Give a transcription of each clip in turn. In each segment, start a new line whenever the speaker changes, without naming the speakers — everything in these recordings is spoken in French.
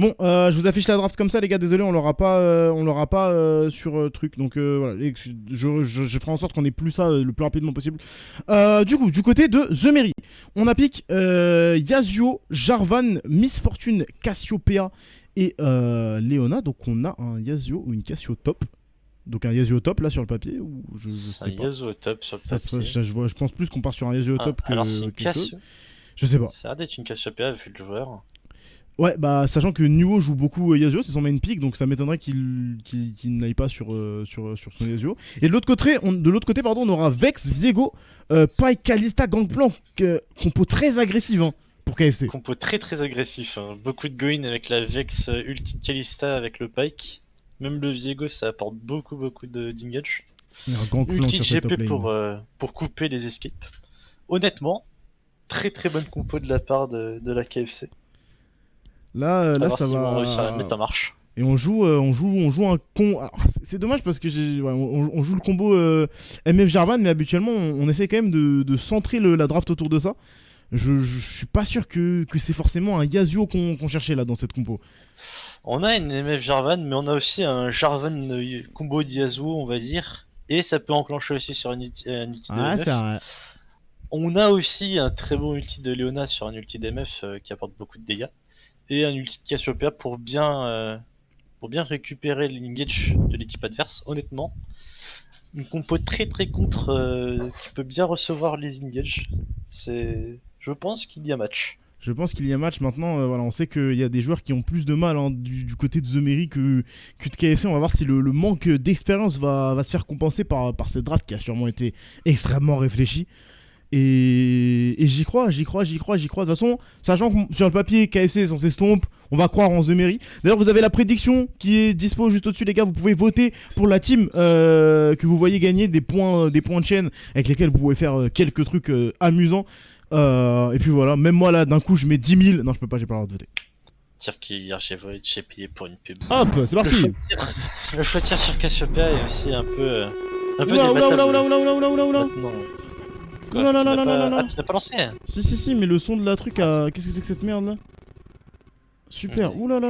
Bon, je vous affiche la draft comme ça, les gars. Désolé, on l'aura pas sur truc. Donc voilà, je ferai en sorte qu'on ait plus ça le plus rapidement possible. Du coup, du côté de The Mary, on a pick Yasuo, Jarvan, Miss Fortune, Cassiopeia et Leona. Donc on a un Yasuo ou une Cassio top. Donc un Yasuo top là sur le papier ou je sais
Un
pas.
Yasuo top sur le
Ça,
papier.
je pense plus qu'on part sur un Yasuo top que
Alors c'est une
quelque chose.
Cassio.
Je sais pas.
Ça a l'air d'être une Cassiopeia vu le joueur.
Ouais, bah sachant que Nuo joue beaucoup Yasuo, c'est son main pick, donc ça m'étonnerait qu'il n'aille pas sur son Yasuo. Et de l'autre côté, on aura Vex, Viego, Pyke, Kalista, Gangplank, compo très agressive hein, pour KFC.
Compo très agressif. Hein. Beaucoup de go-in avec la Vex ulti de Kalista avec le Pyke. Même le Viego ça apporte beaucoup d'engage.
Il y a un Gangplank
Ulti
sur cette top
GP
lane.
pour couper les escapes. Honnêtement, très bonne compo de la part de la KFC.
Là ça
si
va.
On réussir à la mettre en marche.
Et on joue un con. Alors, c'est dommage parce que on joue le combo MF Jarvan, mais habituellement on essaie quand même de centrer la draft autour de ça. Je suis pas sûr que c'est forcément un Yasuo qu'on cherchait là dans cette compo.
On a une MF Jarvan, mais on a aussi un Jarvan combo d'Yasuo, on va dire. Et ça peut enclencher aussi sur un ulti de MF.
C'est vrai.
On a aussi un très bon ulti de Leona sur un ulti d'MF qui apporte beaucoup de dégâts. Et un ulti de Cassiopeia pour bien récupérer l'engage de l'équipe adverse. Honnêtement, une compo très contre qui peut bien recevoir les engages. Je pense qu'il y a match.
Je pense qu'il y a match maintenant. Voilà, on sait qu'il y a des joueurs qui ont plus de mal hein, du côté de The Mary que de KFC. On va voir si le manque d'expérience va se faire compenser par cette draft qui a sûrement été extrêmement réfléchie. Et j'y crois. De toute façon, sachant que sur le papier, KFC est censé stomp, on va croire en The Mary. D'ailleurs, vous avez la prédiction qui est dispo juste au-dessus, les gars. Vous pouvez voter pour la team que vous voyez gagner des points de chaîne avec lesquels vous pouvez faire quelques trucs amusants. Et puis voilà, même moi là, d'un coup, je mets 10 000. Non, je peux pas, j'ai pas le droit de voter.
Dire qu'hier j'ai payé pour une pub.
Hop, c'est parti.
Le choix de tir sur Cassiopeia est aussi un peu
Oula.
Maintenant. Quoi,
Oula.
tu n'as pas lancé?
Si, mais le son de la truc a. Qu'est-ce que c'est que cette merde là? Super, oula.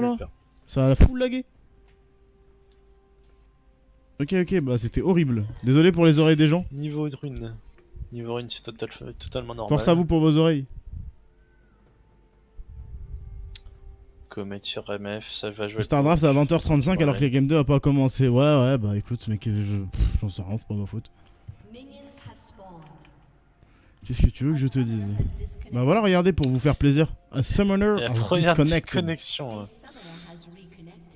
Ça a la full lagué. Ok, bah c'était horrible. Désolé pour les oreilles des gens.
Niveau rune, c'est totalement normal.
Force à vous pour vos oreilles.
Comet sur MF, ça va jouer.
Stardraft à 20h35 alors que les Game 2 a pas commencé. Ouais, bah écoute, mec, j'en sais rien, c'est pas ma faute. Qu'est-ce que tu veux que je te dise? Bah voilà, regardez pour vous faire plaisir. A summoner has disconnected.
Connexion.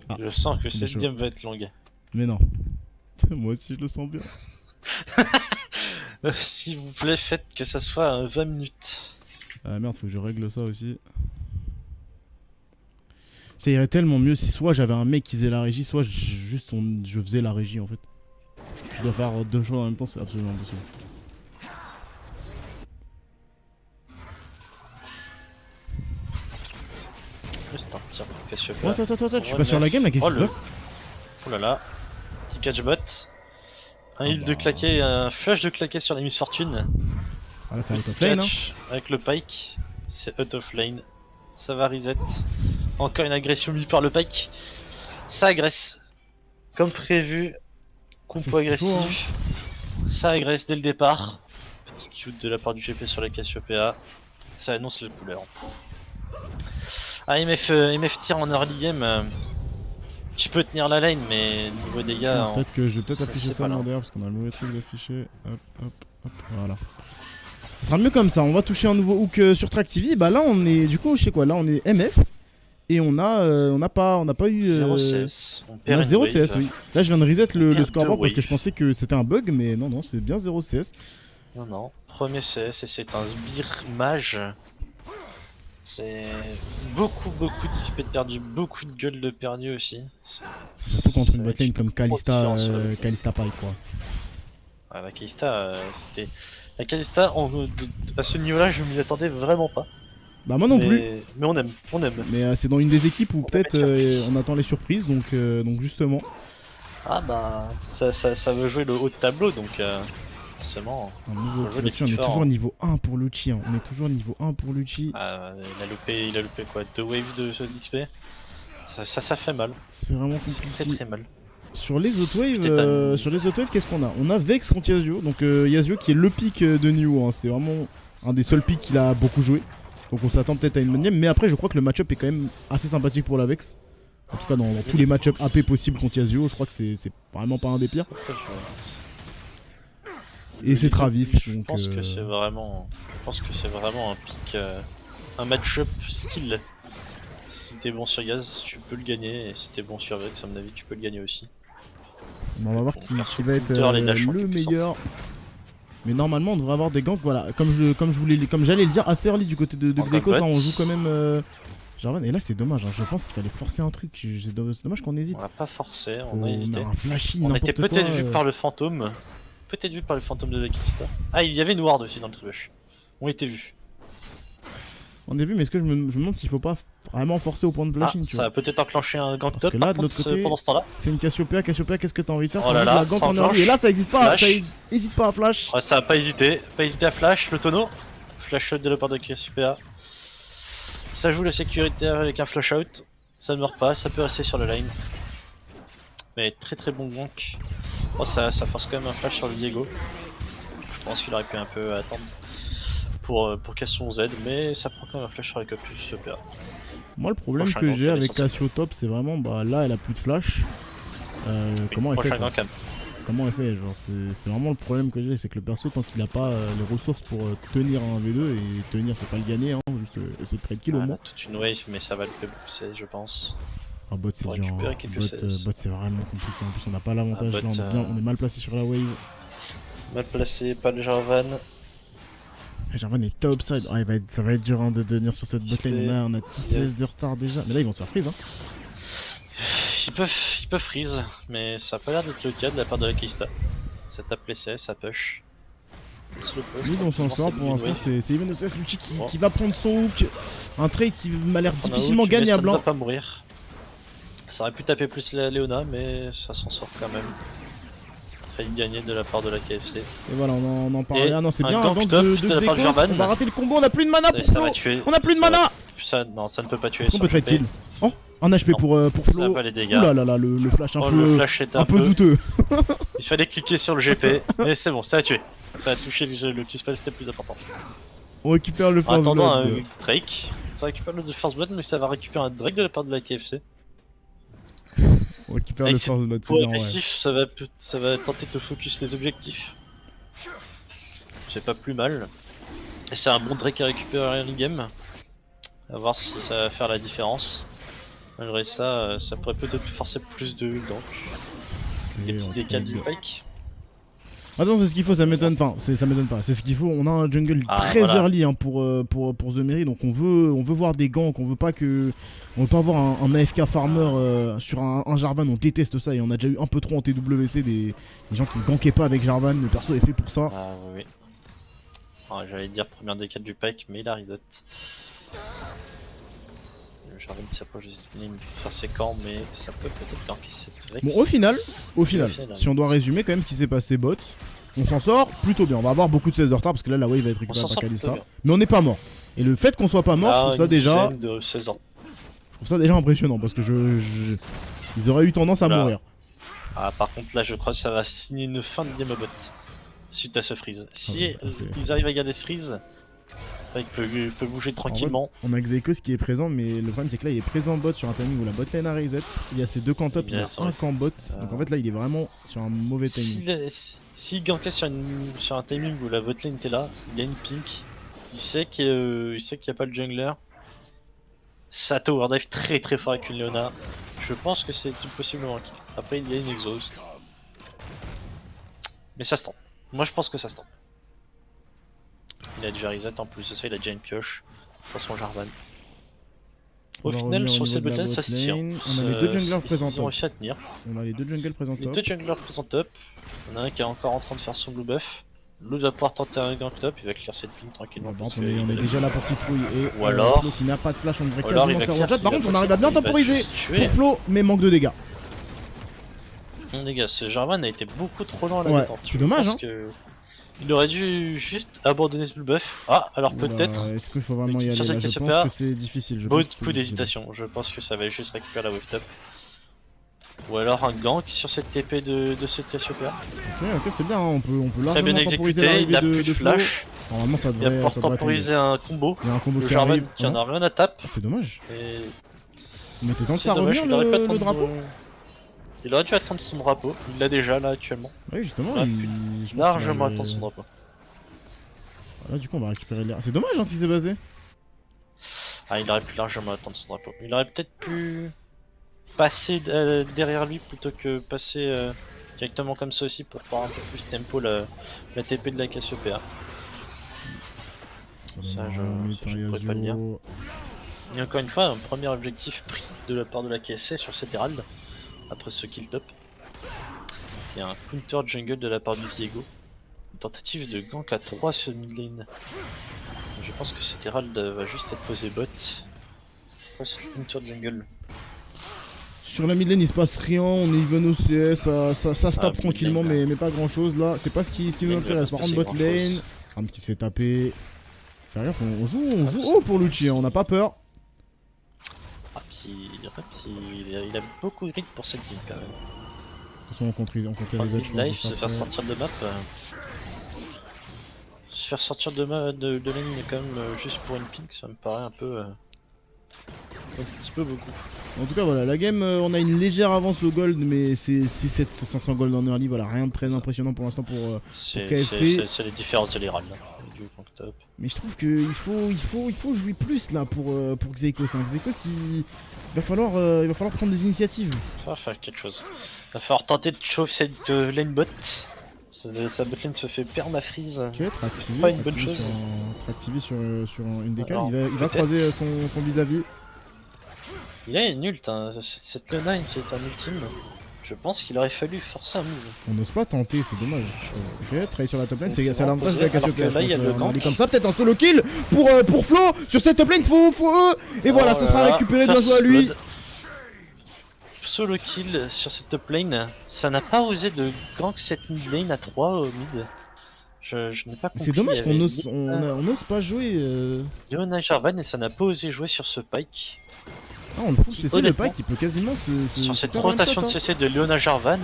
Ah,
je sens que
c'est
cette game va être longue.
Mais non. Moi aussi je le sens bien.
S'il vous plaît, faites que ça soit 20 minutes.
Ah merde, faut que je règle ça aussi. Ça irait tellement mieux si soit j'avais un mec qui faisait la régie, soit je faisais la régie en fait. Je dois faire deux choses en même temps, c'est absolument impossible.
Juste un tir pour Cassiopeia.
Attends, je suis pas sur la game là, qu'est-ce qui se passe?
Oh là là, petit catchbot. Un heal de claquet, un flash de claquet sur la Miss Fortune.
Ah là c'est out of lane hein.
Avec le Pyke, c'est out of lane. Ça va reset. Encore une agression mise par le Pyke. Ça agresse. Comme prévu. Compo agressif. Ça agresse dès le départ. Petit cute de la part du GP sur la Cassiopeia. Ça annonce la couleur. Ah, MF tire en early game. Tu peux tenir la lane, mais niveau dégâts.
Peut-être que je vais afficher ça
là.
derrière parce qu'on a le mauvais truc d'afficher. Hop, voilà. Ce sera mieux comme ça. On va toucher un nouveau hook sur Track TV. Bah là, on est. Du coup, je sais quoi. Là, on est MF. Et on n'a pas eu.
0 CS.
On a 0 CS, oui. Là, je viens de reset le scoreboard parce que je pensais que c'était un bug, mais non, c'est bien 0 CS.
Non. Premier CS et c'est un sbire mage. C'est beaucoup d'XP de perdu, beaucoup de gueule de perdu aussi.
Surtout contre une botlane comme Kalista Pike quoi.
Ah, la Kalista, c'était... La Kalista, à ce niveau-là, je m'y attendais vraiment pas.
Bah moi non plus.
Mais on aime.
Mais c'est dans une des équipes où peut-être on attend les surprises, donc justement.
Ah bah, ça veut jouer le haut de tableau, donc forcément.
On est toujours niveau 1 pour Lucci. Hein. On est toujours niveau 1 pour Lucci.
Ah, il a loupé quoi, 2 waves d'XP. Ça fait mal.
C'est vraiment
Très
compliqué.
très mal.
Sur les autres waves, qu'est-ce qu'on a? On a Vex contre Yasuo. Donc Yasuo qui est le pick de New. Hein. C'est vraiment un des seuls picks qu'il a beaucoup joué. Donc on s'attend peut-être à une manième. Mais après, je crois que le match-up est quand même assez sympathique pour la Vex. En tout cas, dans tous les match-up AP possibles contre Yasuo, je crois que c'est vraiment pas un des pires. Et c'est Travis.
Je pense que c'est vraiment un pick, un match-up skill. Si t'es bon sur Yaz, tu peux le gagner. Et si t'es bon sur Vex, à mon avis, tu peux le gagner aussi.
On va voir qui va être le meilleur. Mais normalement on devrait avoir des ganks, voilà, comme j'allais le dire assez early du côté de Xekos, on joue quand même Jarvan, et là c'est dommage, hein. Je pense qu'il fallait forcer un truc, c'est dommage qu'on hésite.
On va pas forcer, on a hésité.
Un flashy,
on était peut-être vu par le fantôme, de Lakista. Ah, il y avait une ward aussi dans le trebush. On était vu.
On est vu, mais est-ce que je me demande s'il faut pas vraiment forcer au point de flashing, tu vois.
Ça va peut-être enclencher un gank top.
Parce que là, de l'autre côté,
pendant ce temps-là,
c'est une Cassiopeia, qu'est-ce que t'as envie de faire?
Oh là là, ça enclenche.
Et là, ça existe pas,
Flash.
ça hésite pas à flash.
Ouais, ça va pas hésiter à flash, le tonneau. Flash shot de la part de Cassiopeia. Ça joue la sécurité avec un flash out. Ça ne meurt pas, ça peut rester sur le line. Mais très très bon gank. Oh, ça force quand même un flash sur le Diego. Je pense qu'il aurait pu un peu attendre pour casser son Z, mais ça prend quand même un flash sur la Cassiopeia.
Moi, le problème que j'ai avec Cassio top, c'est vraiment, là, elle a plus de flash. Comment elle fait? Comment elle fait? Genre, c'est vraiment le problème que j'ai, c'est que le perso, tant qu'il a pas les ressources pour tenir un V2, et tenir, c'est pas le gagner, hein, juste essayer de trade kill au moins.
Toute une wave, mais ça va le faire pousser, je pense.
Ah, bot, c'est dur. Bot, c'est vraiment compliqué. En plus, on n'a pas l'avantage. Là, on est mal placé sur la wave.
Mal placé, pas le Jarvan.
Jarvan est top side. Ah, ça va être dur hein, de tenir sur cette botlane. On a 10-16 de retard déjà. Mais là, ils vont se faire freeze. Hein.
Ils peuvent freeze, mais ça a pas l'air d'être le cas de la part de la Kista. Ça tape les CS, ça push.
Nous, on s'en sort pour l'instant. C'est Even OCS Lucci qui va prendre son hook. Un trade qui m'a l'air difficilement gagnable.
Ça ne va pas mourir. Ça aurait pu taper plus la Leona, mais ça s'en sort quand même. Trade gagné de la part de la KFC.
Et voilà, on en parlait. Ah non, c'est bien.
Gank top de la part de Jarvan.
On va rater le combo, on a plus de mana pour Flo. On a plus de mana.
Non, ça ne peut pas tuer.
On peut trade kill. Oh, un HP pour Flo.
Ça va les dégâts.
Ouh là, le flash un peu douteux.
Il fallait cliquer sur le GP, mais c'est bon, ça a tué. Ça a touché le key spell, c'était plus important.
On récupère le first blood.
En attendant un Drake, ça récupère le first blood, mais ça va récupérer un Drake de la part de la KFC.
On récupère le first blood, c'est bien ouais.
Ça va tenter de focus les objectifs. C'est pas plus mal. Et c'est un bon Drake à récupérer en game. A voir si ça va faire la différence. Malgré ça, ça pourrait peut-être forcer plus de donc. Des petits décals du pike.
Attends, c'est ce qu'il faut, ça m'étonne pas. Ça m'étonne pas. C'est ce qu'il faut. On a un jungle très early hein, pour The Mary, donc on veut voir des ganks. On veut pas avoir un AFK farmer sur un Jarvan. On déteste ça et on a déjà eu un peu trop en TWC des gens qui ne gankaient pas avec Jarvan. Le perso est fait pour ça.
Ah oui. J'allais dire première décale du pike, mais il a reset. Jarvan s'approche de faire ses camps, mais ça peut peut-être ganker cette Vex.
Bon, au final, si on doit résumer quand même ce qui s'est passé bot, on s'en sort plutôt bien. On va avoir beaucoup de 16 de retard parce que là la wave va être récupérée par Kalista. Mais on n'est pas mort. Et le fait qu'on soit pas mort, je trouve ça déjà. Je trouve ça déjà impressionnant parce que ils auraient eu tendance à mourir.
Ah, par contre, là je crois que ça va signer une fin de game bot suite à ce freeze. Si ils arrivent à garder ce freeze. Il peut bouger tranquillement.
En vrai, on a Xekos qui est présent, mais le problème c'est que là il est présent bot sur un timing où la bot lane a reset. Il y a ces deux camps top, il y a un camp bot. Donc en fait là il est vraiment sur un mauvais timing.
S'il gankait sur un timing où la bot lane était là, il a une pink, il sait qu'il n'y a pas le jungler. Ça tower dive très très fort avec une Leona. Je pense que c'est possiblement un kill. Après il y a une exhaust. Mais ça se tente. Moi je pense que ça se tente. Il a déjà reset en plus de ça, il a déjà une pioche pour son Jarvan. Au final, sur cette botlane, ça se tire.
On a les deux junglers présents top.
Ils ont réussi à tenir.
On a les deux junglers présents top.
Les deux junglers présents top. Il y en a un qui est encore en train de faire son blue buff. L'autre va pouvoir tenter un gank top, il va clear cette ping tranquillement.
On est déjà là pour citrouille et
ou alors
Flo qui n'a pas de flash, on devrait quasiment faire one shot. Par contre, on arrive à bien temporiser pour Flo, mais manque de dégâts.
Les gars, ce Jarvan a été beaucoup trop loin à la détente.
C'est dommage hein.
Il aurait dû juste abandonner ce buff. Ah, alors peut-être.
Est-ce qu'il faut vraiment y
Sur
aller
cette
là? Je pense
Cassiopeia,
que c'est difficile. Je pense que c'est
beaucoup
difficile.
d'hésitation. Je pense que ça va juste récupérer la wave top. Ou alors un gank sur cette TP de cette Cassiopeia.
Ok, c'est bien, hein, on peut
Très bien
largement temporiser
exécuté, il a
l'arrivée
plus de
Flo.
flash.
Normalement ça
Il va
devrait
pouvoir
tomber.
temporiser un combo.
Il y a un combo
Le
qui
Jarvan
arrive.
qui en a rien à tape.
C'est dommage.
Et
Il était temps que
c'est
ça
dommage,
revenir
il aurait pu
le
attendre
drapeau.
Il aurait dû attendre son drapeau. Il l'a déjà là actuellement.
Oui, justement,
Ouais,
je pense
Largement
qu'il
attendre
avait-
son drapeau.
Là, du coup, on va récupérer l'air. C'est dommage hein, ce qui s'est passé.
Ah, il aurait pu largement attendre son drapeau. Il aurait peut-être pu passer derrière lui plutôt que passer directement comme ça aussi pour faire un peu plus tempo la TP de la Cassiopeia. Ça, je pourrais pas le dire. Et encore une fois, un premier objectif pris de la part de la KSC sur cet Herald, après ce kill top. Il y a un counter jungle de la part du Viego. Une tentative de gank à 3 sur mid lane. Je pense que cet Herald va juste être posé bot. Quoi ce counter jungle?
Sur la mid lane, il se passe rien. On est even au CS. Ça se tape
mid
tranquillement,
lane,
mais pas grand chose là. C'est pas ce qui nous
Lane,
intéresse.
va
Par
pas
contre,
se
bot
passer
lane. Ram qui se fait taper. Fais rien, on joue haut pour Lucci, on n'a pas peur.
Il a beaucoup de grid pour cette game quand même.
De toute façon, on contre les autres.
Life, se faire sortir de map. Se faire sortir de lane quand même juste pour une pink, ça me paraît un petit peu beaucoup.
En tout cas, voilà, la game, on a une légère avance au gold, mais c'est 500 gold en early. Voilà, rien de très impressionnant pour l'instant pour KFC.
C'est les différences de l'Iran là. Du gank top.
Mais je trouve qu'il faut jouer plus là pour Xeikos. Hein. Xeikos, il va falloir prendre des initiatives.
Il va faire quelque chose. Il va falloir tenter de chauffer cette lane bot. Sa bot lane se fait permafreeze.
Ok, très activé.
Pas une bonne chose.
Très activé sur une décale.
Alors,
Il va croiser son vis-à-vis.
Il a une ult, hein. Cette Lena qui est un ultime. Je pense qu'il aurait fallu forcer un move.
On n'ose pas tenter, c'est dommage. Ok, travailler sur la top lane, c'est
C'est
l'avantage de la Cassiopeia.
là, il y a le gank.
Comme ça, peut-être un solo kill pour Flo sur cette top lane, faut et voilà,
Oh
ça
là
sera
là,
récupéré, bien
first
joué à lui.
blood. Solo kill sur cette top lane, ça n'a pas osé de gank cette mid lane à 3 au mid. Je n'ai pas compris.
C'est dommage
il y
qu'on
avait
ose pas jouer.
Leona Jarvan et ça n'a pas osé jouer sur ce Pike.
Ah, on le fout, c'est le
honnêtement,
Pike, il peut quasiment se
Sur cette
faire
rotation de
one-shot, hein.
CC de Leona Jarvan,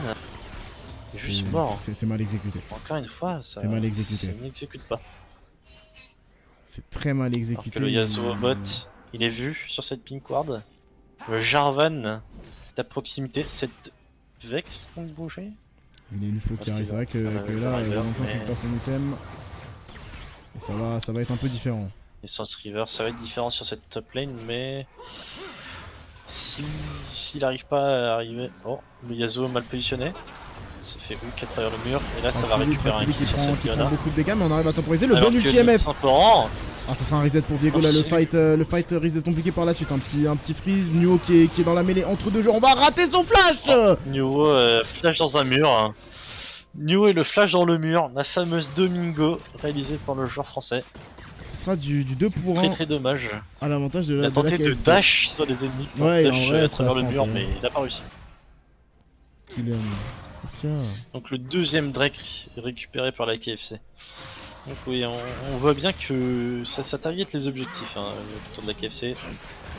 il est juste mort.
C'est mal exécuté.
Encore une fois, ça
C'est mal exécuté.
ça n'exécute pas.
C'est très mal
Alors
exécuté.
que le Yasuo bot, il est vu sur cette pink ward. Le Jarvan d'approximité, cette Vex qu'on bouger.
Il y a une faux qui
Ah,
arrive, c'est vrai que là, il y a
River,
longtemps qu'il
mais-
passe son item. Et ça va être un peu différent.
Et sans River, ça va être différent sur cette top lane, mais s'il arrive pas à arriver. Oh, le Yasuo mal positionné. Ça fait hook à travers le mur, et là ça va récupérer un
Traxili
kill
qui
sur
prend
cette Fiona.
beaucoup de dégâts, mais on arrive à temporiser le
Alors
bon
que
ulti MF.
Saint-Laurent,
Ah, ça sera un reset pour Viego là, le fight risque d'être compliqué par la suite. Un petit freeze, Nuo qui est dans la mêlée entre deux jeux. On va rater son flash.
Nuo flash dans un mur. Hein. Nuo et le flash dans le mur, la fameuse Domingo réalisée par le joueur français.
Ce sera du 2 pour 1
Très dommage.
à l'avantage de
Il
la
a tenté de
KFC.
dash sur les ennemis pour
Ouais,
dash
en vrai,
à
ça
travers
se
le mur,
tente,
mais il n'a pas réussi.
Kylian. Qu'est-ce qu'il y a ?
Donc le deuxième Drake récupéré par la KFC. Donc oui, on voit bien que ça target les objectifs hein, autour de la KFC.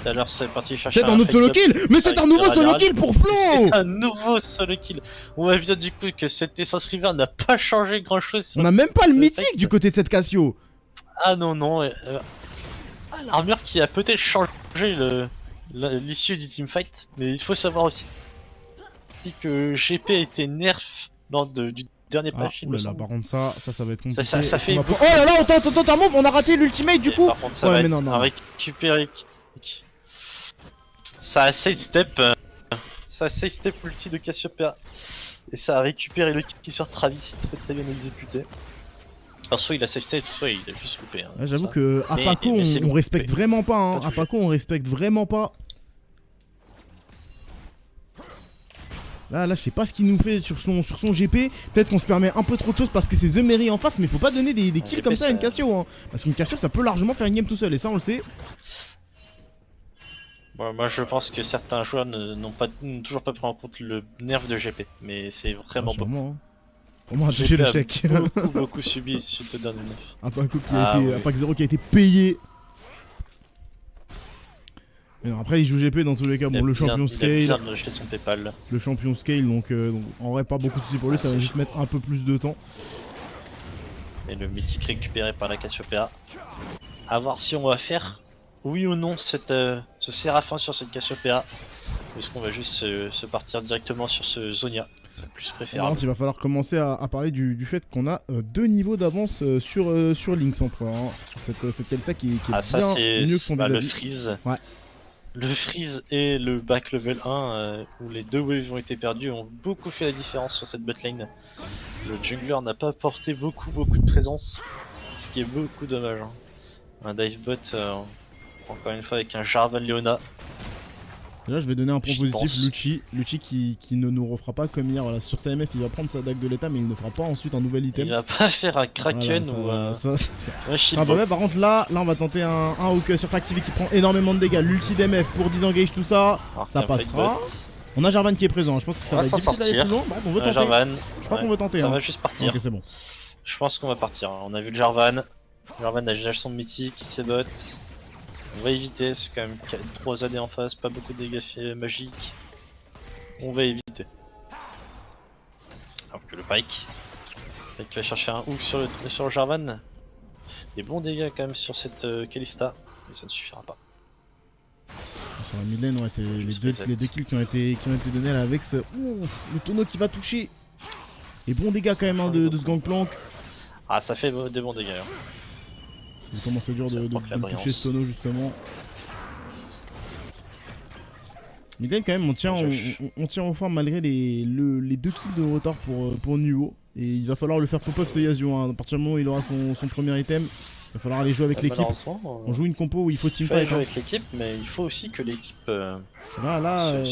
Tout à l'heure c'est parti chercher
C'est un autre solo kill. Mais c'est un nouveau solo kill pour Flo.
C'est un nouveau solo kill. On voit bien du coup que cette Essence River n'a pas changé grand chose.
On a même pas le mythique du côté de cette Cassio.
Ah non non. L'armure qui a peut-être changé l'issue du teamfight. Mais il faut savoir aussi que GP a été nerf lors du dernier
Ah,
patch. Il me
oulala,
semble.
par contre ça va être compliqué.
Ça fait
Oh là là, attends, move, on a raté l'ultimate du
Et
coup.
par contre, ça
Ouais,
va
mais
être
non, non.
à récupérer. Ça a sidestep. Ça a sidestep l'ulti de Cassiopeia. Et ça a récupéré le kill sur Travis, très bien exécuté. Alors soit il a sidestep, soit il a juste loupé. Hein,
Ouais, j'avoue
ça.
que Apako
mais c'est
on respecte
loupé.
vraiment pas. Hein.
Pas touché.
Apako on respecte vraiment pas. Là, je sais pas ce qu'il nous fait sur son GP. Peut-être qu'on se permet un peu trop de choses parce que c'est The Mary en face, mais faut pas donner des kills
GP,
comme ça à une
ça-
Cassio. Hein. Parce qu'une Cassio, ça peut largement faire une game tout seul, et ça on le sait.
Bon, moi je pense que certains joueurs n'ont toujours pas pris en compte le nerf de GP. Mais c'est vraiment
Ah,
beau.
sûrement, hein. Au moins, touché le chèque.
Beaucoup subi suite au dernier move.
Un pack 0 qui a été payé. Mais non, après, il joue GP dans tous les cas. Bon, le champion scale.
Il a bien rejeté son PayPal.
Le champion scale, donc en vrai, pas beaucoup de soucis pour lui. Ça va juste mettre un peu plus de temps.
Et le mythique récupéré par la Cassiopeia. A voir si on va faire, oui ou non, ce Séraphin sur cette Cassiopeia. Ou est-ce qu'on va juste se partir directement sur ce Zonia? C'est plus préférable.
Il va falloir commencer à parler du fait qu'on a 2 niveaux d'avance sur Lynx entre cette Delta qui est bien mieux que son vis-à-vis.
Le freeze.
Ouais.
Le freeze et le back level 1 où les 2 waves ont été perdus ont beaucoup fait la différence sur cette botlane. Le jungler n'a pas apporté beaucoup de présence, ce qui est beaucoup dommage. Hein. Un dive bot encore une fois avec un Jarvan Leona.
Là je vais donner un point positif, Lucci qui ne nous refera pas comme hier, voilà, sur CMF il va prendre sa dague de l'état mais il ne fera pas ensuite un nouvel item.
Il va pas faire un Kraken
voilà,
ou
un shield. Par contre là on va tenter un hook sur Fractivity qui prend énormément de dégâts, l'ulti d'MF pour disengage tout ça, alors ça passera. On a Jarvan qui est présent, je pense que ça va être difficile d'aller plus loin, on veut tenter.
Jarvan,
je crois qu'on veut tenter.
Ça va juste partir.
Ok c'est bon.
Je pense qu'on va partir, on a vu le Jarvan. Jarvan a déjà son mythique, il s'est bot. On va éviter, c'est quand même 3 AD en face, pas beaucoup de dégâts magiques. On va éviter. Alors que le Pike va chercher un hook sur le Jarvan. Des bons dégâts quand même sur cette Kalista, mais ça ne suffira pas.
Sur la mid lane, ouais, c'est les deux kills qui ont été donnés là avec ce. Ouh, le tonneau qui va toucher. Et bons dégâts quand même hein, de ce gangplank.
Ah, ça fait des bons dégâts. Hein.
Il commence à dur de toucher ce tonneau justement. Mid lane quand même, on tient enfin malgré les 2 kills de retard pour Nuo. Et il va falloir le faire pop-up ce Yasuo. Hein. À partir du moment où il aura son premier item, il va falloir aller jouer avec l'équipe. On joue une compo où il faut teamfight.
Jouer avec l'équipe, mais il faut aussi que l'équipe.
Là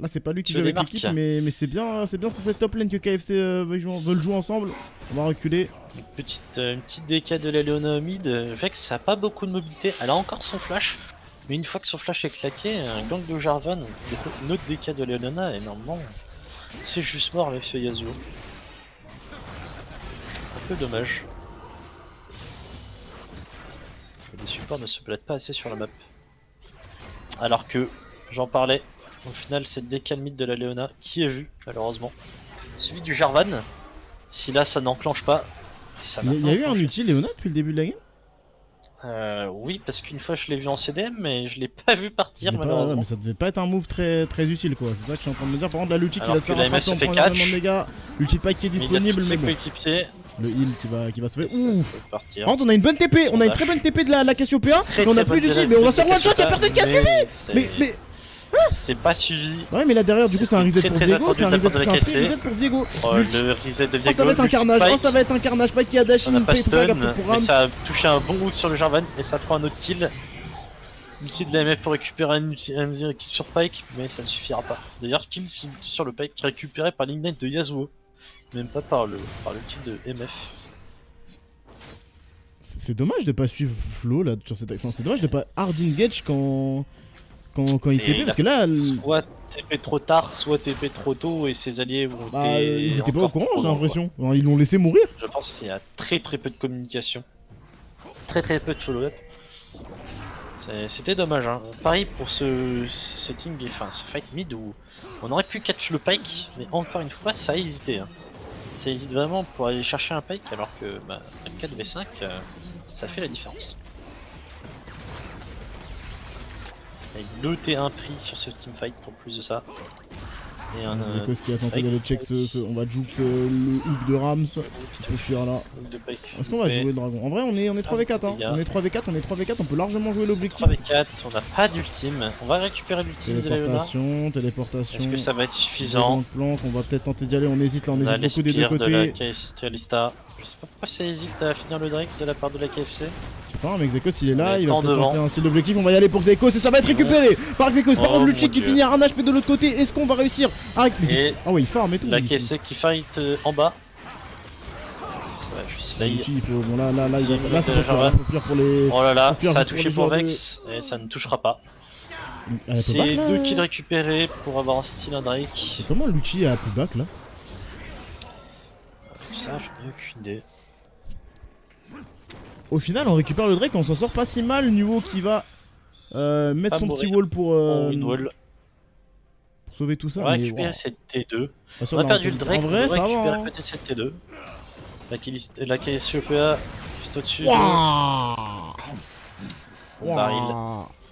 c'est pas lui qui joue avec l'équipe, mais c'est bien sur cette top lane que KFC veulent jouer ensemble. On va reculer.
Une petite DK de la Leona mid. Vex a pas beaucoup de mobilité. Elle a encore son flash. Mais une fois que son flash est claqué, un gang de Jarvan, une autre DK de la Leona, et normalement, c'est juste mort avec ce Yasuo. Un peu dommage. Les supports ne se plaident pas assez sur la map. Alors que, j'en parlais, au final c'est DK mid de la Leona qui est vu, malheureusement. Celui du Jarvan, si là ça n'enclenche pas.
Il y a eu un ulti Leona depuis le début de la game?
Oui, parce qu'une fois je l'ai vu en CDM, mais je l'ai pas vu partir malheureusement.
Mais ça devait pas être un move très utile quoi, c'est ça que je suis en train de me dire. Par contre, là, l'ulti qui va se faire
rattraper
en prenant énormément de dégâts, l'ulti pack qui est disponible, mais bon. Le heal qui va se faire. Ouf! Par contre, on a une bonne TP, on a une très bonne TP de la Cassiopeia, mais on a plus d'ulti, mais on va se faire one shot, y'a personne qui a suivi! Mais.
C'est pas suivi.
Ouais, mais là derrière, du coup, c'est un reset pour Viego. C'est un reset pour Viego.
Oh, le reset de Viego.
Ça va être un carnage. Oh, ça va être un carnage. Pas qui a dash in,
fait stun, mais ça a touché un bon hook sur le Jarvan et ça prend un autre kill. Ulti de la MF pour récupérer un kill sur Pike, mais ça ne suffira pas. D'ailleurs, kill sur le Pike récupéré par l'ignite de Yasuo, même pas par le kill de MF.
C'est dommage de pas suivre Flo là sur cette action. C'est dommage de pas hard engage quand il TP parce que là.
Soit TP trop tard, soit TP trop tôt et ses alliés vont
ils étaient pas au courant, j'ai l'impression. Ils l'ont laissé mourir.
Je pense qu'il y a très peu de communication. Très peu de follow-up. C'était dommage. Hein. Pareil pour ce setting, enfin ce fight mid où on aurait pu catch le Pike, mais encore une fois ça a hésité. Hein. Ça hésite vraiment pour aller chercher un Pike alors que un 4v5 ça fait la différence. Avec le T1 pris sur ce teamfight en plus de ça. Et un
Zekos qui a tenté d'aller check on va juke le hook de Rams qui peut fuir là. Est-ce qu'on va jouer le dragon? En vrai on est 3v4 hein. On est 3v4, on peut largement jouer l'objectif.
3v4, on n'a pas d'ultime. On va récupérer l'ultime de la Leona.
Téléportation.
Est-ce que ça va être suffisant?
On va peut-être tenter d'y aller, on hésite là, on hésite beaucoup des deux côtés.
De la Kalista. Je sais pas pourquoi ça hésite à finir le Drake de la part de la KFC.
Je sais pas, mais Zekos il est là, il va peut-être tenter un style d'objectif, on va y aller pour Zekos et ça va être récupéré par Zekos. Par contre, Lucci qui finit à 1 HP de l'autre côté, est-ce qu'on va réussir à... Ah ouais, il farm et tout.
La KFC qui fight en bas. Ça va juste là.
Lucci, il faut... Bon là c'est faut fuir pour les...
Oh là là, ça a touché pour Vex et ça ne touchera pas. C'est 2 kills récupérés pour avoir un style un Drake.
Comment Lucci a plus back là?
Ça, Aucune idée.
Au final, on récupère le Drake, on s'en sort pas si mal. Nuo qui va mettre
Pas
son
mourir.
petit wall pour
Une wall.
sauver tout ça.
On va
mais
récupérer
wow.
cette T2.
Ah, ça,
On a
bah,
perdu le Drake,
En vrai,
on va
ça va.
récupérer
Hein.
peut-être cette T2. La Cassiopeia juste au-dessus.
Waouh.
Le baril.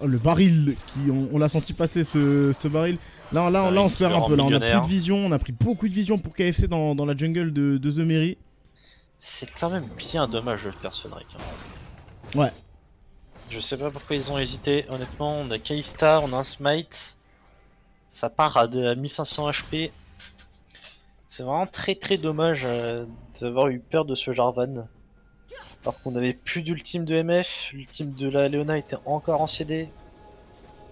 Oh, le baril, on l'a senti passer ce baril. Là, on se perd un peu. Là, on a plus de vision. On a pris beaucoup de vision pour KFC dans la jungle de The Mary.
C'est quand même bien dommage de le perdre ce Drake. Hein.
Ouais.
Je sais pas pourquoi ils ont hésité. Honnêtement, on a Kalista, on a un Smite. Ça part à 1500 HP. C'est vraiment très dommage d'avoir eu peur de ce Jarvan. Alors qu'on avait plus d'ultime de MF, l'ultime de la Leona était encore en CD.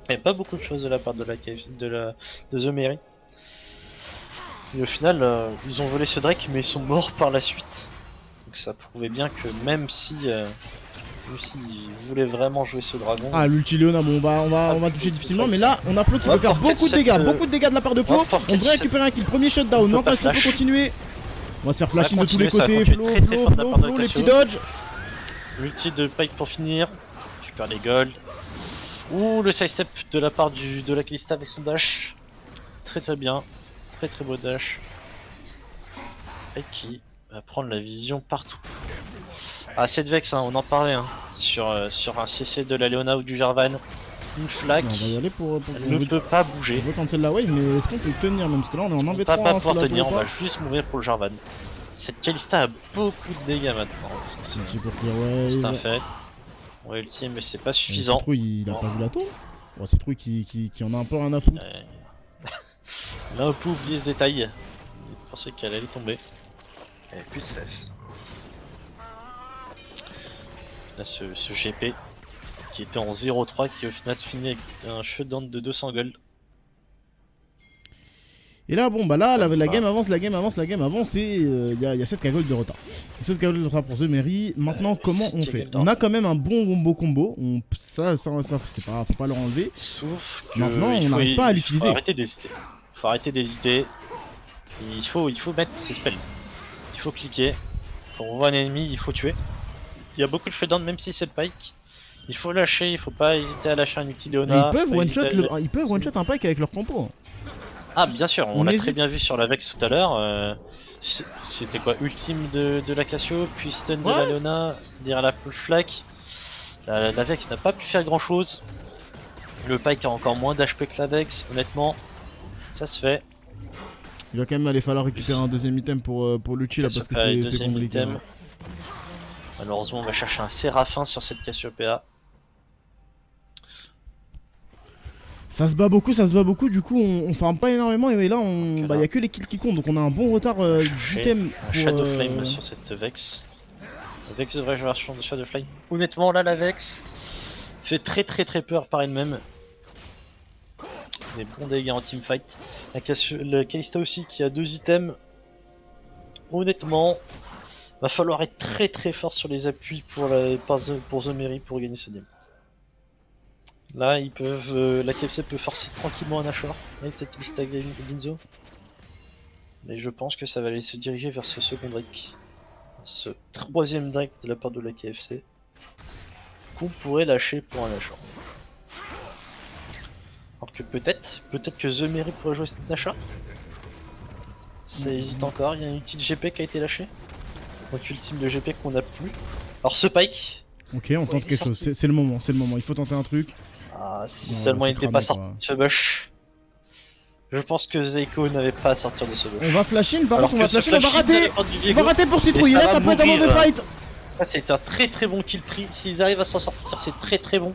Il n'y a pas beaucoup de choses de la part de The Mary. Et au final, ils ont volé ce Drake, mais ils sont morts par la suite. Donc ça prouvait bien que même si ils voulaient vraiment jouer ce dragon.
Ah, l'ulti Leona, bon, on va toucher difficilement, mais là, on a Flo qui peut faire beaucoup de dégâts de la part de Flo. On devrait récupérer un kill, premier shutdown. Maintenant, est-ce qu'on peut continuer? On va se faire flashing de tous les côtés. Flo, les petits dodges.
L'ulti de Pike pour finir. Je perds les gold. Ouh, le sidestep de la part de la Kalista avec son dash. Très bien. Très beau dash. Et qui va prendre la vision partout. Ah, cette Vex, hein, on en parlait hein, sur un CC de la Leona ou du Jarvan. Une flaque.
On va y aller pour
elle ne peut pas bouger.
On va tenter la wave, mais est-ce qu'on peut tenir même? Parce que là, on est en embêtant.
On va pas pouvoir tenir, on va juste mourir pour le Jarvan. Cette Kalista a beaucoup de dégâts maintenant. C'est un fait. On va ultime, mais c'est pas suffisant.
Citrouille, il a pas vu la tour. Ouais, Citrouille qui en a un peu rien à foutre.
Il a un peu oublié ce détail. Il pensait qu'elle allait tomber. Elle avait plus de cesse. Là, ce GP qui était en 0-3 qui au final se finit avec un shutdown de 200 gold.
Et là, bon, bah là, la game avance, et il y a 7 gold de retard. 7 gold de retard pour The Mary. Maintenant, comment on fait? On a quand même un bon combo. Ça faut pas leur enlever.
Sauf que
maintenant, on n'arrive pas à l'utiliser.
Faut arrêter d'hésiter. Il faut mettre ses spells. Il faut cliquer. Quand on voit un ennemi, il faut tuer. Il y a beaucoup de shutdown, même si c'est le Pike. Il faut lâcher, il faut pas hésiter à lâcher un ulti Leona.
Ils peuvent one shot un Pike avec leur compo.
Ah bien sûr, on l'a très bien vu sur la Vex tout à l'heure. C'était quoi? Ultime de la Cassio, puis stun de la Leona, derrière la flaque. La Vex n'a pas pu faire grand chose. Le Pike a encore moins d'HP que la Vex, honnêtement. Ça se fait.
Il va quand même aller falloir récupérer un deuxième item pour l'ulti là parce que c'est compliqué.
Malheureusement, on va chercher un Séraphin sur cette Cassiopeia.
Ça se bat beaucoup, du coup on farm pas énormément et là il y a que les kills qui comptent, donc on a un bon retard d'item
pour... Shadow Flame sur cette Vex. La Vex de vraie version de Shadow Flame. Honnêtement là la Vex fait très peur par elle-même. Des bons dégâts en teamfight. La Kalista aussi qui a 2 items. Honnêtement, va falloir être très fort sur les appuis pour The Mary pour gagner ce game. Là, ils peuvent, la KFC peut forcer tranquillement un Nashor avec cette Kalista Ginzo. Mais je pense que ça va aller se diriger vers ce second Drake. Ce troisième Drake de la part de la KFC. Qu'on pourrait lâcher pour un Nashor. Alors que peut-être que The Mary pourrait jouer cette Nashor. Ça hésite encore, il y a une petite GP qui a été lâchée. Donc ultime de GP qu'on a plus. Alors ce Pike.
Ok, on tente quelque chose, c'est le moment, il faut tenter un truc.
Ah, si seulement il n'était pas sorti de ce bush. Je pense que Zeiko n'avait pas à sortir de ce bush.
On va flash in, par contre on va flash in, on va rater pour Citrouille, là ça peut être un mauvais fight.
Ça c'est un très bon kill pris, s'ils arrivent à s'en sortir c'est très bon.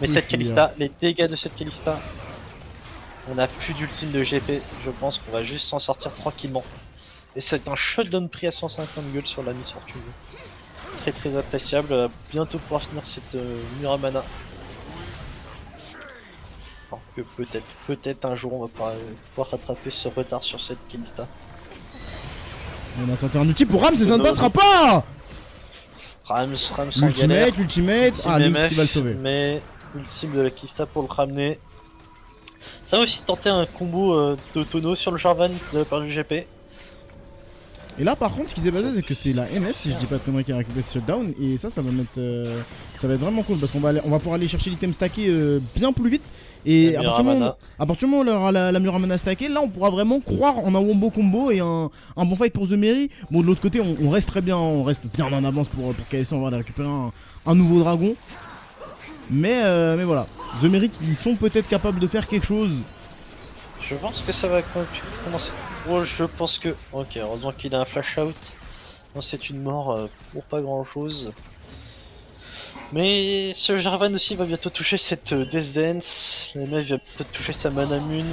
Mais cette Kalista, les dégâts de cette Kalista, on a plus d'ultime de GP, je pense qu'on va juste s'en sortir tranquillement. Et c'est un shutdown pris à 150 gold sur la Miss Fortune. Très appréciable, bientôt pouvoir finir cette Muramana. Alors que peut-être un jour on va pouvoir rattraper ce retard sur cette Kalista.
On a tenté un ulti pour Rams et ça ne passera pas.
Rams en galère.
L'ultimate, ah Lynx qui va le sauver.
Mais ultime de la Kalista pour le ramener. Ça va aussi tenter un combo d'autono sur le Jarvan de la part du GP.
Et là par contre ce qui s'est passé c'est que c'est la MF si je dis pas de conneries qui a récupéré ce shutdown et ça va mettre ça va être vraiment cool parce qu'on va pouvoir aller chercher l'item stacké bien plus vite et à partir du moment où on aura la Muramana stacké, là on pourra vraiment croire en un wombo combo et un bon fight pour The Mary. Bon de l'autre côté on reste très bien, on reste bien en avance pour KFC, on va aller récupérer un nouveau dragon. Mais voilà, The Mary qui sont peut-être capables de faire quelque chose.
Je pense que ça va commencer. Oh, je pense que... Ok, heureusement qu'il a un flash out. Non, c'est une mort pour pas grand chose. Mais ce Jarvan aussi va bientôt toucher cette Death Dance. La meuf va peut-être toucher sa Mana Moon.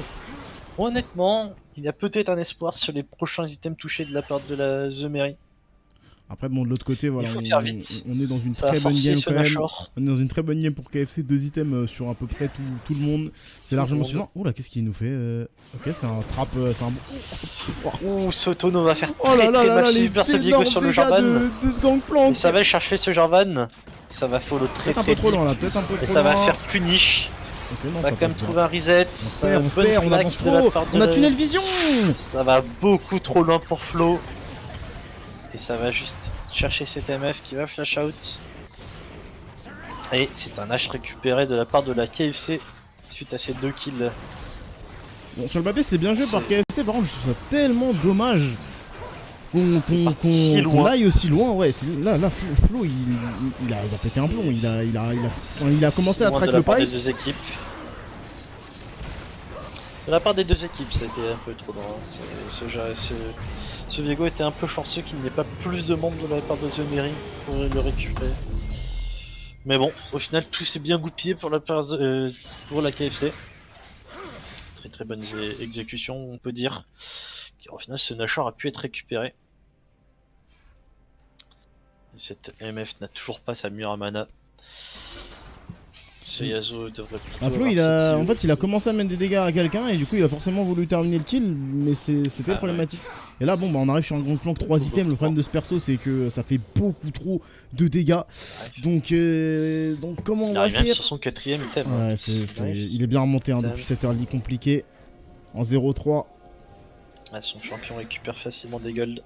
Honnêtement, il y a peut-être un espoir sur les prochains items touchés de la part de la The Mary.
Après bon de l'autre côté voilà,
il faut faire vite.
On est dans une très bonne game quand même. On est dans une très bonne game pour KFC, 2 items sur à peu près tout le monde. C'est largement suffisant. Oula qu'est-ce qu'il nous fait Ok c'est un trap, c'est un bon...
Ouh ce tonneau va faire très mal super ce Diego sur le Jarvan.
De ce Gangplank.
Et ça va chercher ce Jarvan. Ça va follow très
un peu trop loin là, peut-être un peu trop loin.
Et ça va faire punish.
Okay, non,
ça va quand même trouver un reset.
On espère, on avance trop. On a tunnel vision.
Ça va beaucoup trop loin pour Flo. Et ça va juste chercher cet MF qui va flash out. Et c'est un H récupéré de la part de la KFC suite à ces 2 kills.
Bon, sur le papier c'est bien joué par KFC, par contre je trouve ça tellement dommage qu'on aille aussi loin. Ouais, là Flo il a pété un plomb, il a commencé à track le pipe.
Des deux équipes. De la part des 2 équipes, c'était un peu trop loin. Ce Viego était un peu chanceux qu'il n'y ait pas plus de monde de la part de The Mary pour le récupérer. Mais bon, au final, tout s'est bien goupillé pour la part pour la KFC. Très bonne exécution, on peut dire. Car au final, ce Nashor a pu être récupéré. Et cette MF n'a toujours pas sa Muramana. Ce Yasuo devrait plutôt
Flo en fait il a commencé à mettre des dégâts à quelqu'un et du coup il a forcément voulu terminer le kill mais c'était problématique. Ouais. Et là bon bah on arrive sur un grand plank 3 items, le problème de ce perso c'est que ça fait beaucoup trop de dégâts. Ouais. Donc comment on va faire
sur son 4ème item.
Ouais, il est bien remonté hein, depuis cette early compliquée. En 0-3.
Ah, son champion récupère facilement des golds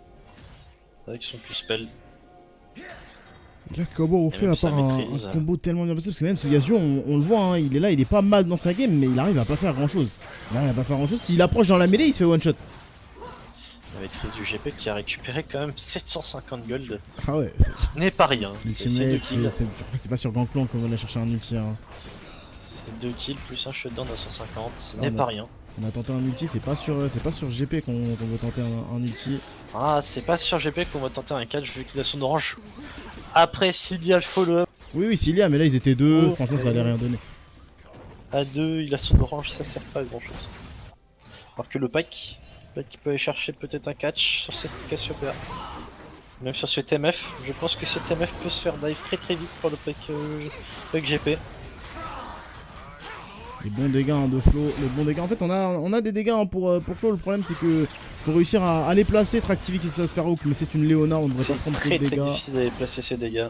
avec son plus spell.
Là, comment on fait à part un combo tellement bien passé parce que même ce Yasuo, on le voit, hein, il est là, il est pas mal dans sa game, mais il arrive à pas faire grand chose. S'il approche dans la mêlée, il se fait one shot.
La maîtrise du GP qui a récupéré quand même 750 gold.
Ah ouais.
Ce n'est pas rien.
C'est pas sur Gangplank qu'on va aller chercher un ulti. Hein.
C'est 2 kills plus un shutdown à 150, ce n'est pas rien.
On a tenté un ulti, c'est pas sur GP qu'on veut tenter un ulti.
Ah, c'est pas sur GP qu'on va tenter un catch vu qu'il a son orange. Après, s'il y a le follow-up.
Oui, s'il y a, mais là ils étaient 2, franchement ça allait rien donner.
À 2, il a son orange, ça sert pas à grand chose. Alors que le pack qui peut aller chercher peut-être un catch sur cette Cassiopeia. Même sur cet MF, je pense que cet MF peut se faire dive très vite pour le pack GP.
Les bons dégâts de Flo, en fait on a des dégâts pour Flo, le problème c'est que pour réussir à les placer, Tractivi qui se fasse faire hook, mais c'est une Léona, on devrait pas prendre trop de dégâts. C'est
très difficile d'aller placer ses dégâts.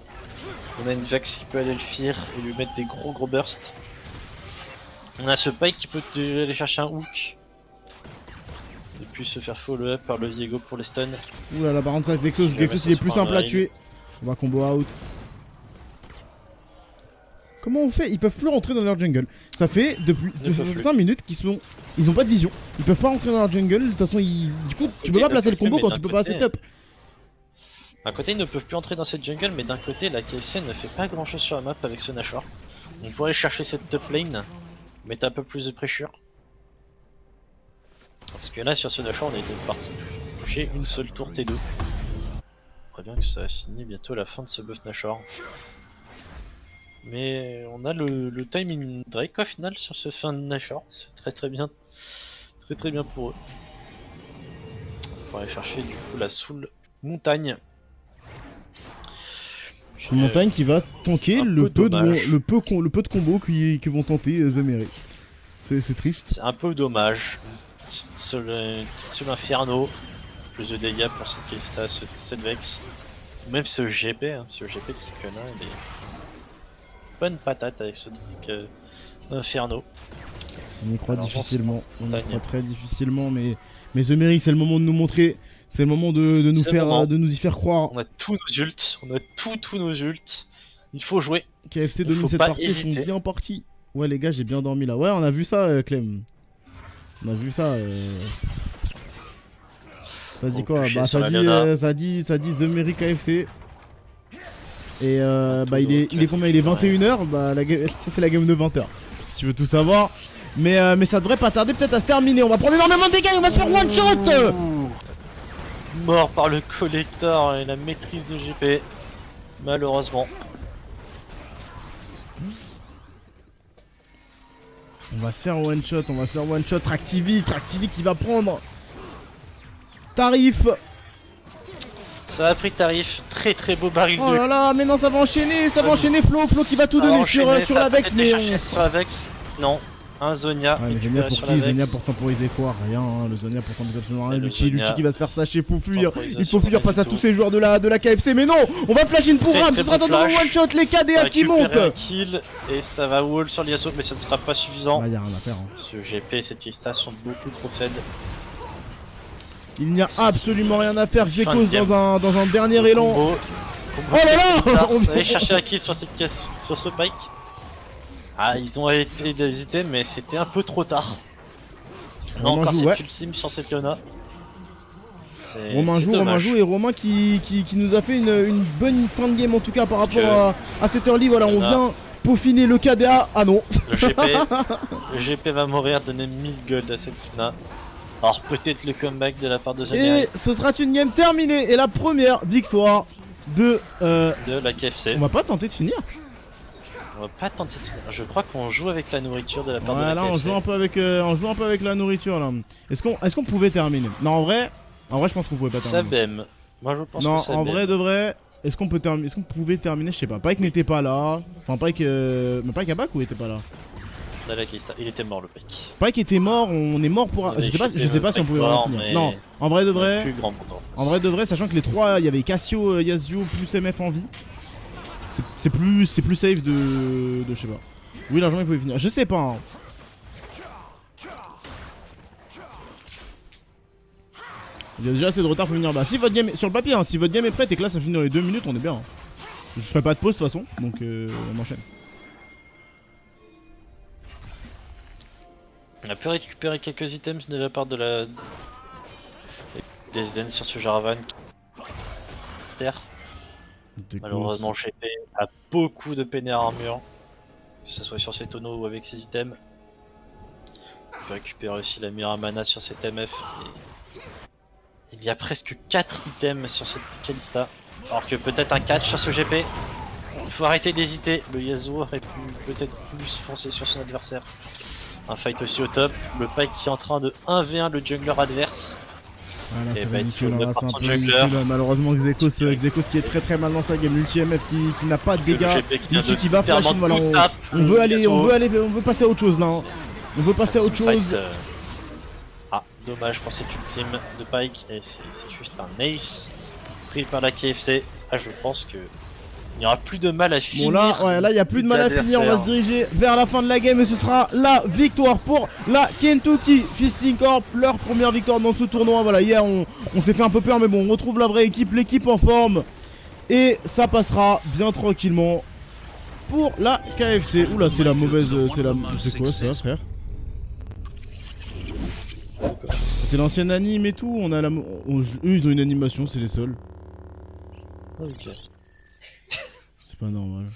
On a une Vex qui peut aller le fear et lui mettre des gros bursts. On a ce Pike qui peut aller chercher un hook. Et puis se faire follow up par le Viego pour les stuns.
Ouh là là, par contre ça Geklos il est plus simple à tuer. On va combo out. Comment on fait? Ils peuvent plus rentrer dans leur jungle. Ça fait depuis 5 minutes ils ont pas de vision. Ils peuvent pas rentrer dans leur jungle. De toute façon, du coup, tu peux pas placer le combo quand tu peux pas setup.
D'un côté, ils ne peuvent plus entrer dans cette jungle, mais d'un côté, la KFC ne fait pas grand chose sur la map avec ce Nashor. On pourrait chercher cette top lane, mettre un peu plus de pressure. Parce que là, sur ce Nashor, on était parti toucher une seule tour T2. On voit bien que ça va signer bientôt la fin de ce buff Nashor. Mais on a le timing Drake au final sur ce fin de Nashor, c'est très bien pour eux. On va aller chercher du coup la Soul Montagne.
Une montagne qui va tanker le peu de combos que vont tenter The Mary. C'est triste.
C'est un peu dommage. Une petite Soul Inferno, plus de dégâts pour cette Kalista, cette Vex. Même ce GP, ce GP qui connaît, il est bonne patate avec ce truc Inferno.
On y croit difficilement, très difficilement, mais The Mary c'est le moment de nous montrer C'est le moment de nous
C'est le moment.
de nous y faire croire.
On a tous nos ults, on a tous nos ults. Il faut jouer.
KFC domine
faut
cette
pas
partie, ils sont
hésiter.
bien partis. Ouais les gars, j'ai bien dormi là. Ouais, on a vu ça Clem. On a vu ça. Ça dit
Faut
quoi?
pusher
Bah
sur
ça
la
dit,
Leona.
ça dit The Mary KFC. Et bah il est
tout,
combien? Il est
ouais.
21h. Bah ça c'est la game de 20h. Si tu veux tout savoir. Mais ça devrait pas tarder peut-être à se terminer. On va prendre énormément de dégâts, on va se faire one shot.
Ouh. Mort par le collector et la maîtrise de GP. Malheureusement.
On va se faire one shot, on va se faire one shot. Tractivi qui va prendre. Tarif.
Ça a pris tarif. Très beau baril
Oh
de.
là là, mais non, ça va enchaîner, Flo qui va tout
Ça va
donner
enchaîner,
sur
ça
la
va
Vex,
peut-être
mais
les
on...
chercher sur la Vex. Non. Un Zonia.
Ouais, mais
récupéré
Zonia pour
sur
qui?
la Vex.
Zonia pour temporiser quoi? Rien, hein. Le Zonia pour temporiser absolument rien.
Et le
Luchi
Zonia,
qui va se faire sacher, faut fuir. Il
temporisation,
faut fuir face à
rien du
tous
tout.
ces joueurs de la KFC. Mais non, on va flash in pour
Très,
Ram,
très
ce sera
bon
dans le
flash.
one shot, les KDA qui
Récupérer
montent.
un kill et ça va wall sur l'Yasuo, mais ça ne sera pas suffisant.
Bah, y a rien à faire. Hein.
Ce GP et cette Kista sont beaucoup trop faibles.
Il n'y a absolument rien à faire.
Fin de
Zekos
game.
dans un dernier élan.
Combo
Oh là là,
Vous allez chercher un kill sur cette caisse, sur ce Pike. Ah, ils ont hésité, mais c'était un peu trop tard. Non,
Romain
encore
joue,
cette
ouais.
ultime sur cette Leona.
Romain joue et Romain qui nous a fait une bonne fin de game en tout cas par rapport à cette early. Voilà, on vient peaufiner le KDA. Ah non.
Le GP va mourir, donner 1000 gold à cette Leona. Alors peut-être le comeback de la part de Zonia
Et ce sera une game terminée et la première victoire de
de la KFC.
On va pas tenter de finir.
On va pas tenter de finir. Je crois qu'on joue avec la nourriture de la part de la
Voilà,
KFC.
on joue un peu avec la nourriture là. Est-ce qu'on pouvait terminer? Non, en vrai je pense qu'on pouvait pas terminer.
Sabem. Moi je pense
Non,
que Sabem.
en vrai de vrai, est-ce qu'on pouvait terminer? Je sais pas. Pike n'était pas là. Enfin Pike mais Pike à back ou était pas là?
Dans la Kista. Il était mort le Pike.
Pike était mort, on est mort pour
Il
je
avait
sais pas si on pouvait vraiment
mort,
finir.
mais
Non, en vrai de vrai.
Plus grand pourtant.
En vrai de vrai, sachant que les trois, il y avait Cassio, Yasuo plus MF en vie. C'est plus safe de je sais pas. Oui, largement il pouvait finir. Je sais pas. Hein. Il y a déjà assez de retard pour venir. Bah si votre game sur le papier, hein, si votre game est prête et que là ça finit dans les 2 minutes, on est bien. Hein. Je ferai pas de pause de toute façon, donc on enchaîne.
On a pu récupérer quelques items de la part de la des Zen sur ce Jarvan. Terre. Malheureusement GP a beaucoup de pénère armure, que ce soit sur ses tonneaux ou avec ses items. On peut récupérer aussi la Miramana sur cet MF. Et il y a presque 4 items sur cette Kalista, alors que peut-être un catch sur ce GP. Il faut arrêter d'hésiter, le Yasuo aurait pu peut-être plus foncer sur son adversaire. Un fight aussi au top, le Pike qui est en train de 1v1 le jungler adverse.
Ah, là,
Et
ça
bah,
va
il
nickel,
faut
là,
le
c'est un
par
peu
son
ridicule,
jungler.
là. Malheureusement Xekos qui est très mal dans sa game, l'ulti MF qui n'a pas de dégâts, l'ulti qui va flash in, voilà, on veut passer à autre chose là. Hein. On veut passer à autre chose.
Ah, dommage pour cette ultime de Pike, et c'est juste un ace pris par la KFC. Ah, je pense que il n'y aura plus de mal à finir.
Bon là il y a plus de mal à finir, on va se diriger vers la fin de la game et ce sera la victoire pour la Kentucky Fisting Corp, leur première victoire dans ce tournoi. Voilà, hier on s'est fait un peu peur mais bon, on retrouve la vraie équipe, l'équipe en forme et ça passera bien tranquillement pour la KFC. Oula, c'est la mauvaise, c'est quoi ça frère? C'est l'ancienne anime et tout, on a la... eux ils ont une animation, c'est les seuls.
Ok.
C'est pas normal.